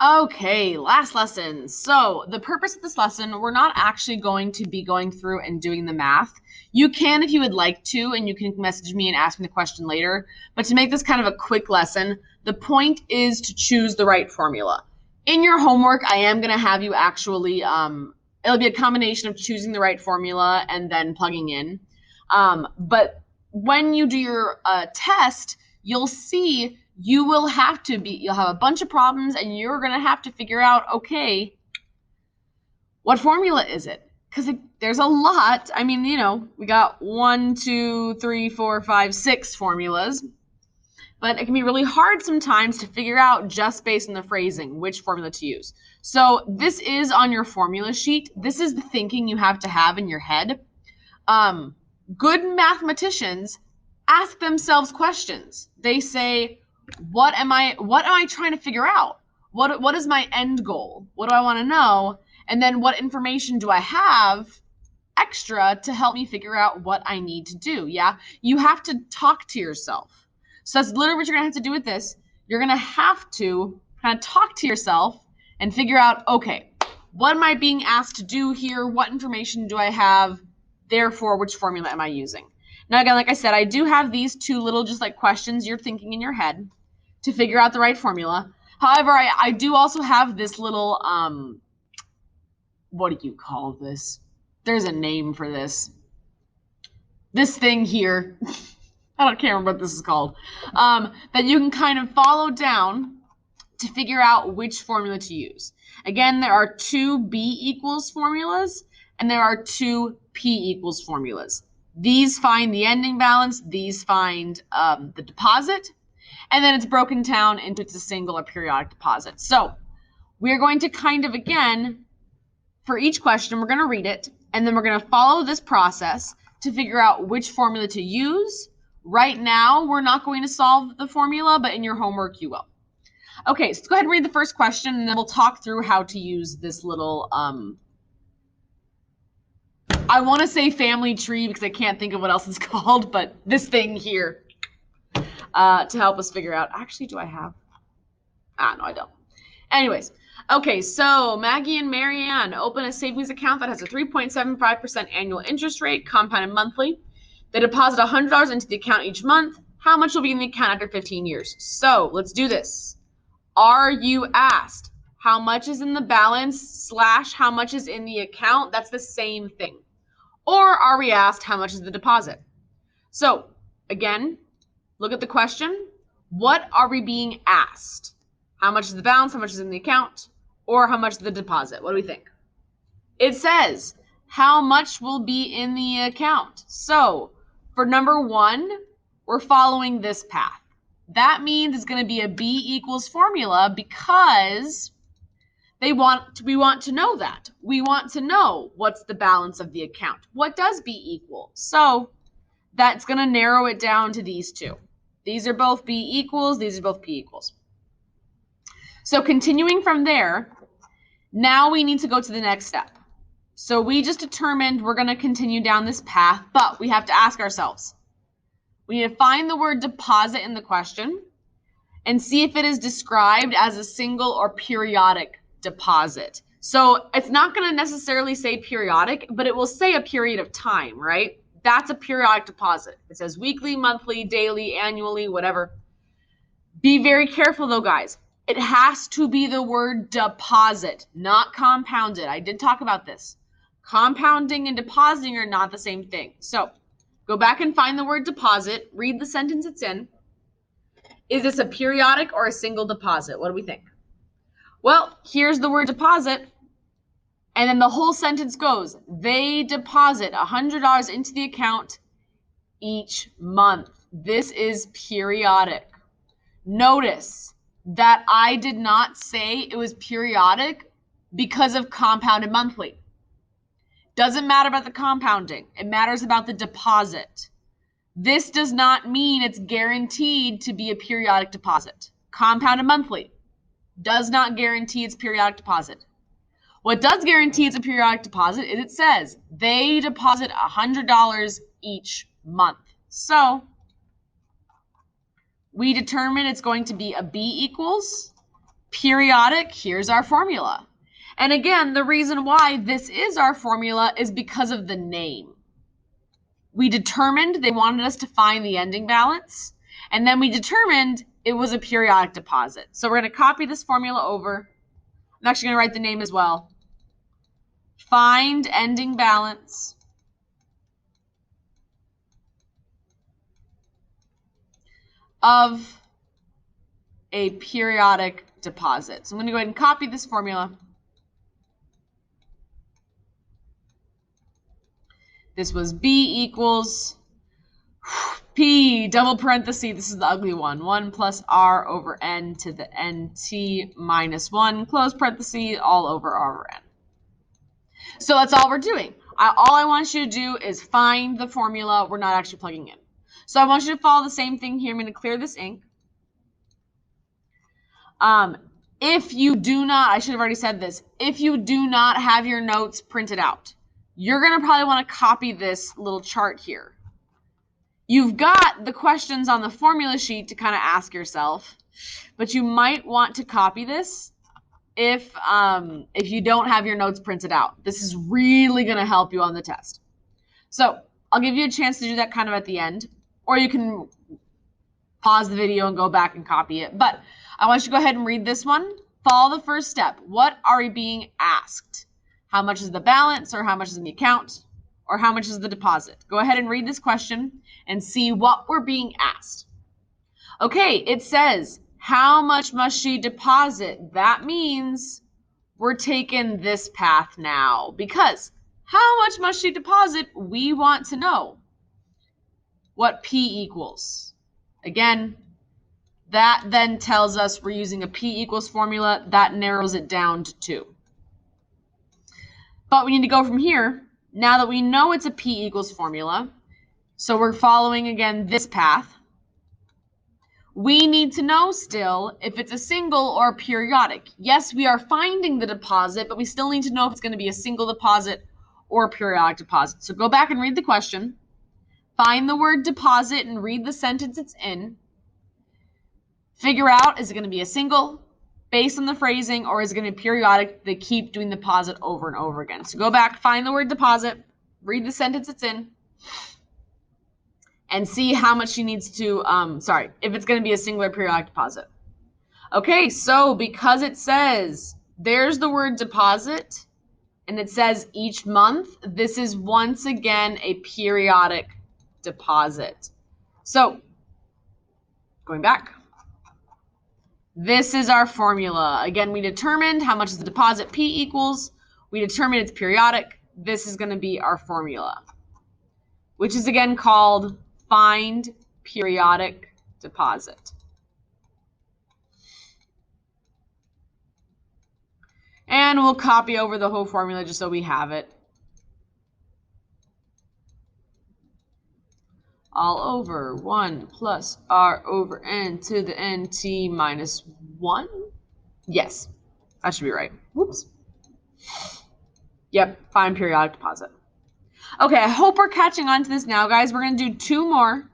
Okay, last lesson. So the purpose of this lesson, we're not actually going to be going through and doing the math. You can if you would like to, and you can message me and ask me the question later. But to make this kind of a quick lesson, the point is to choose the right formula. In your homework, I am going to have you actually, it'll be a combination of choosing the right formula and then plugging in. But when you do your test, you'll see you'll have a bunch of problems and you're going to have to figure out, okay, what formula is it? Because there's a lot. I mean, we got 1, 2, 3, 4, 5, 6 formulas, but it can be really hard sometimes to figure out just based on the phrasing which formula to use. So this is on your formula sheet. This is the thinking you have to have in your head. Good mathematicians ask themselves questions. They say, what am I trying to figure out? What is my end goal? What do I want to know? And then what information do I have extra to help me figure out what I need to do? Yeah, you have to talk to yourself. So that's literally what you're gonna have to do with this. You're gonna have to kind of talk to yourself and figure out, okay, what am I being asked to do here? What information do I have? Therefore, which formula am I using? Now, again, like I said, I do have these two little just like questions you're thinking in your head to figure out the right formula. However, I do also have this little, what do you call this? There's a name for this. This thing here, I can't remember what this is called, that you can kind of follow down to figure out which formula to use. Again, there are two B equals formulas and there are two P equals formulas. These find the ending balance, these find the deposit, and then it's broken down into a single or periodic deposit. So we're going to kind of, again, for each question, we're going to read it, and then we're going to follow this process to figure out which formula to use. Right now, we're not going to solve the formula, but in your homework, you will. Okay, so let's go ahead and read the first question, and then we'll talk through how to use this little, I want to say family tree because I can't think of what else it's called, but this thing here to help us figure out. Actually, do I have? No, I don't. Anyways, okay, so Maggie and Marianne open a savings account that has a 3.75% annual interest rate, compounded monthly. They deposit $100 into the account each month. How much will be in the account after 15 years? So let's do this. Are you asked how much is in the balance / how much is in the account? That's the same thing. Or are we asked how much is the deposit? So again, look at the question. What are we being asked? How much is the balance? How much is in the account? Or how much is the deposit? What do we think? It says how much will be in the account. So for number 1, we're following this path. That means it's going to be a B equals formula because we want to know that. We want to know what's the balance of the account. What does B equal? So that's going to narrow it down to these two. These are both B equals. These are both P equals. So continuing from there, now we need to go to the next step. So we just determined we're going to continue down this path, but we have to ask ourselves. We need to find the word deposit in the question and see if it is described as a single or periodic deposit. So it's not going to necessarily say periodic, but it will say a period of time, right? That's a periodic deposit. It says weekly, monthly, daily, annually, whatever. Be very careful though, guys. It has to be the word deposit, not compounded. I did talk about this. Compounding and depositing are not the same thing. So go back and find the word deposit. Read the sentence it's in. Is this a periodic or a single deposit? What do we think? Well, here's the word deposit. And then the whole sentence goes, they deposit $100 into the account each month. This is periodic. Notice that I did not say it was periodic because of compounded monthly. Doesn't matter about the compounding. It matters about the deposit. This does not mean it's guaranteed to be a periodic deposit. Compounded monthly does not guarantee it's periodic deposit. What does guarantee it's a periodic deposit is it says they deposit $100 each month. So we determine it's going to be a B equals periodic, here's our formula. And again, the reason why this is our formula is because of the name. We determined they wanted us to find the ending balance, and then we determined it was a periodic deposit. So we're going to copy this formula over. I'm actually going to write the name as well. Find ending balance of a periodic deposit. So I'm going to go ahead and copy this formula. This was B equals P, double parenthesis, this is the ugly one, 1 plus R over N to the NT minus 1, close parenthesis, all over R over N. So that's all we're doing. All I want you to do is find the formula we're not actually plugging in. So I want you to follow the same thing here. I'm going to clear this ink. If you do not, I should have already said this, if you do not have your notes printed out, you're going to probably want to copy this little chart here. You've got the questions on the formula sheet to kind of ask yourself, but you might want to copy this if you don't have your notes printed out. This is really going to help you on the test. So I'll give you a chance to do that kind of at the end, or you can pause the video and go back and copy it. But I want you to go ahead and read this one. Follow the first step. What are we being asked? How much is the balance, or how much is in the account, or how much is the deposit? Go ahead and read this question and see what we're being asked. Okay, it says, how much must she deposit? That means we're taking this path now, because how much must she deposit? We want to know what P equals. Again, that then tells us we're using a P equals formula. That narrows it down to 2. But we need to go from here. Now that we know it's a P equals formula, so we're following, again, this path, we need to know still if it's a single or a periodic. Yes, we are finding the deposit, but we still need to know if it's going to be a single deposit or a periodic deposit. So go back and read the question. Find the word deposit and read the sentence it's in. Figure out, is it going to be a single based on the phrasing, or is it going to be periodic? They keep doing the deposit over and over again. So go back, find the word deposit, read the sentence it's in, and see how much she needs to, if it's going to be a singular periodic deposit. Okay, so because it says, there's the word deposit, and it says each month, this is once again a periodic deposit. So, going back, this is our formula. Again, we determined how much is the deposit P equals. We determined it's periodic. This is going to be our formula, which is again called find periodic deposit. And we'll copy over the whole formula just so we have it. All over 1 plus R over N to the NT minus 1. Yes, that should be right. Whoops. Yep, find periodic deposit. Okay, I hope we're catching on to this now, guys. We're going to do 2 more.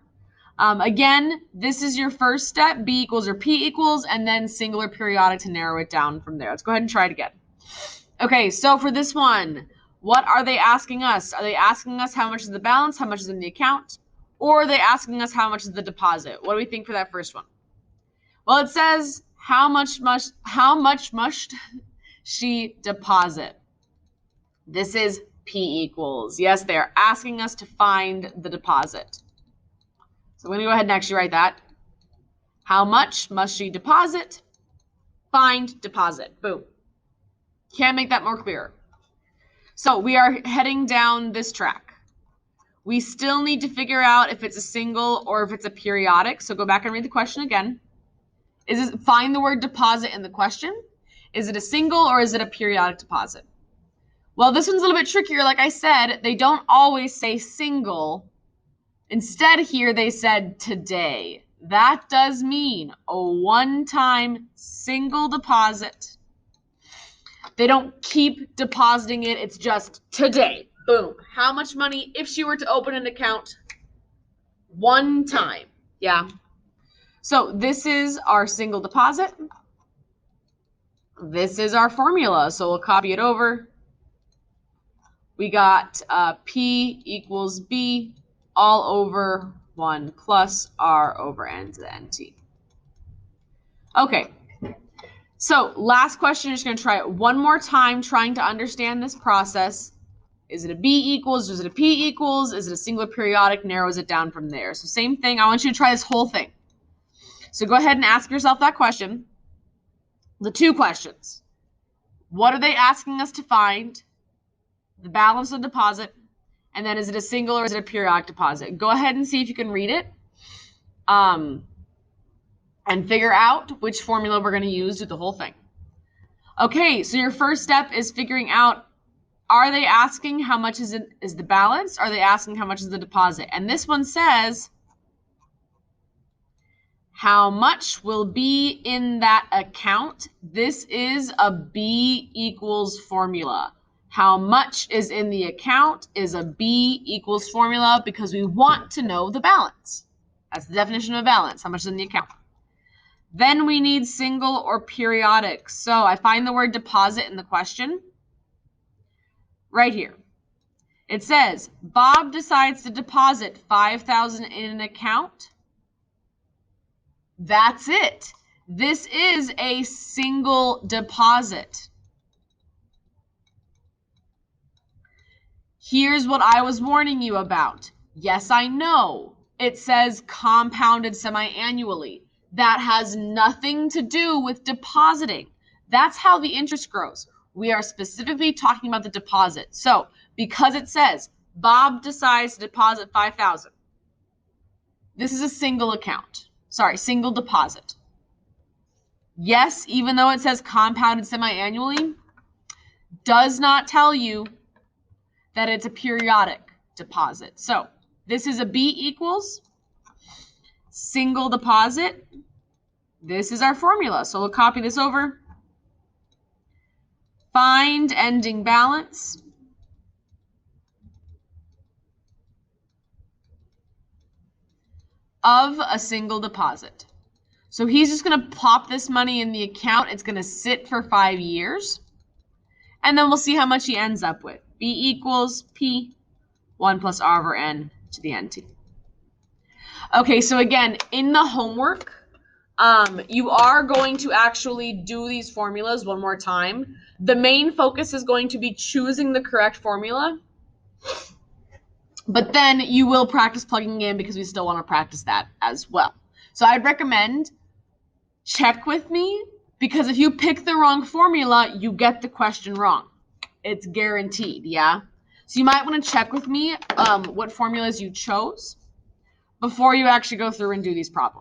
Again, this is your first step, B equals or P equals, and then singular periodic to narrow it down from there. Let's go ahead and try it again. Okay, so for this one, what are they asking us? Are they asking us how much is the balance, how much is in the account? Or are they asking us how much is the deposit? What do we think for that first one? Well, it says, how much must she deposit? This is P equals. Yes, they are asking us to find the deposit. So I'm going to go ahead and actually write that. How much must she deposit? Find deposit. Boom. Can't make that more clear. So we are heading down this track. We still need to figure out if it's a single or if it's a periodic. So go back and read the question again. Find the word deposit in the question. Is it a single or is it a periodic deposit? Well, this one's a little bit trickier. Like I said, they don't always say single. Instead here they said today. That does mean a one-time single deposit. They don't keep depositing it. It's just today. Boom. How much money if she were to open an account? One time. Yeah. So this is our single deposit. This is our formula, so we'll copy it over. We got P equals B all over 1 plus R over N to the NT. Okay, so last question, just going to try it one more time, trying to understand this process. Is it a B equals? Is it a P equals? Is it a singular periodic? Narrows it down from there. So same thing. I want you to try this whole thing. So go ahead and ask yourself that question. The two questions. What are they asking us to find? The balance of deposit. And then is it a single or is it a periodic deposit? Go ahead and see if you can read it. And figure out which formula we're going to use to do the whole thing. Okay, so your first step is figuring out, are they asking how much is the balance? Are they asking how much is the deposit? And this one says, how much will be in that account? This is a B equals formula. How much is in the account is a B equals formula because we want to know the balance. That's the definition of balance, how much is in the account. Then we need single or periodic. So I find the word deposit in the question right here. It says, Bob decides to deposit $5,000 in an account. That's it. This is a single deposit. Here's what I was warning you about. Yes, I know. It says compounded semi-annually. That has nothing to do with depositing. That's how the interest grows. We are specifically talking about the deposit. So, because it says Bob decides to deposit $5,000, this is a single account. Sorry, single deposit. Yes, even though it says compounded semi-annually, does not tell you that it's a periodic deposit. So, this is a B equals single deposit. This is our formula. So we'll copy this over. Find ending balance of a single deposit. So he's just going to plop this money in the account. It's going to sit for 5 years. And then we'll see how much he ends up with. B equals P, 1 plus R over N to the NT. Okay, so again, in the homework, you are going to actually do these formulas one more time. The main focus is going to be choosing the correct formula. But then you will practice plugging in because we still want to practice that as well. So I'd recommend check with me, because if you pick the wrong formula, you get the question wrong. It's guaranteed, yeah? So you might want to check with me what formulas you chose before you actually go through and do these problems.